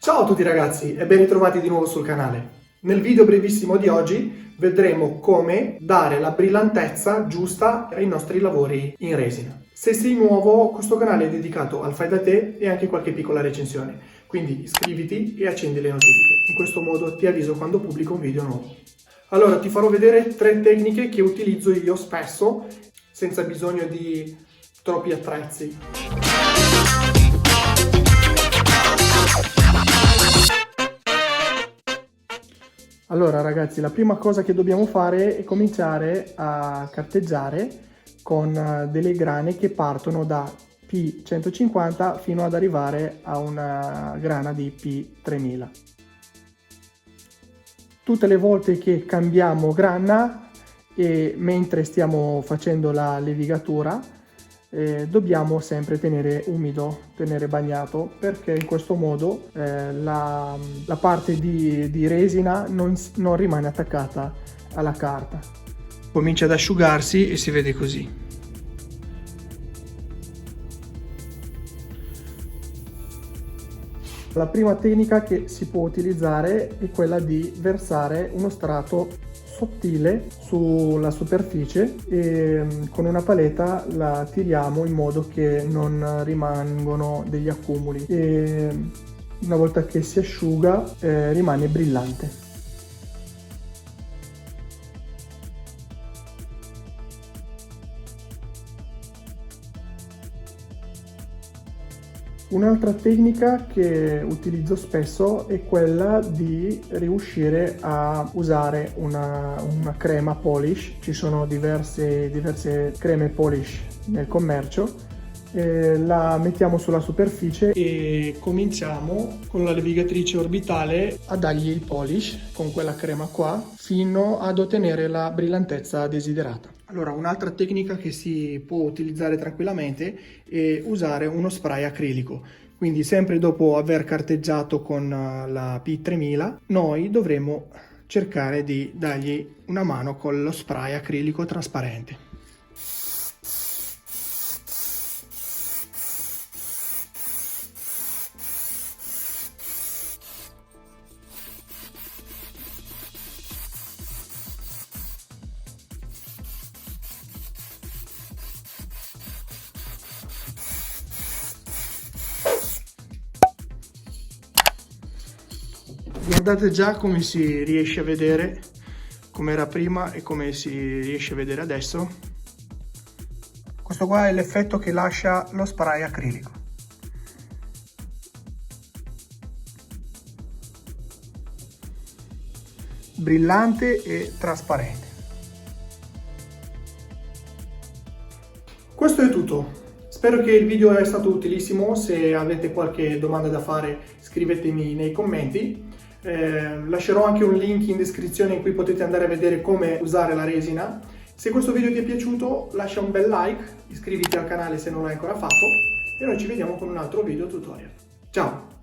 Ciao a tutti ragazzi e ben ritrovati di nuovo sul canale. Nel video brevissimo di oggi vedremo come dare la brillantezza giusta ai nostri lavori in resina. Se sei nuovo, questo canale è dedicato al fai da te e anche qualche piccola recensione, quindi iscriviti e accendi le notifiche. In questo modo ti avviso quando pubblico un video nuovo. Allora ti farò vedere 3 tecniche che utilizzo io spesso senza bisogno di troppi attrezzi. Allora ragazzi, la prima cosa che dobbiamo fare è cominciare a carteggiare con delle grane che partono da P150 fino ad arrivare a una grana di P3000. Tutte le volte che cambiamo grana e mentre stiamo facendo la levigatura dobbiamo sempre tenere umido, tenere bagnato, perché in questo modo la parte di resina non rimane attaccata alla carta. Comincia ad asciugarsi e si vede così. La prima tecnica che si può utilizzare è quella di versare uno strato sottile sulla superficie e con una paletta la tiriamo in modo che non rimangano degli accumuli e una volta che si asciuga rimane brillante. Un'altra tecnica che utilizzo spesso è quella di riuscire a usare una crema polish. Ci sono diverse creme polish nel commercio. La mettiamo sulla superficie e cominciamo con la levigatrice orbitale a dargli il polish con quella crema qua fino ad ottenere la brillantezza desiderata. Allora, un'altra tecnica che si può utilizzare tranquillamente è usare uno spray acrilico. Quindi sempre dopo aver carteggiato con la P3000, noi dovremo cercare di dargli una mano con lo spray acrilico trasparente. Guardate già come si riesce a vedere, come era prima e come si riesce a vedere adesso. Questo qua è l'effetto che lascia lo spray acrilico. Brillante e trasparente. Questo è tutto. Spero che il video sia stato utilissimo. Se avete qualche domanda da fare scrivetemi nei commenti. Lascerò anche un link in descrizione in cui potete andare a vedere come usare la resina. Se questo video ti è piaciuto lascia un bel like, iscriviti al canale se non l'hai ancora fatto e noi ci vediamo con un altro video tutorial. Ciao!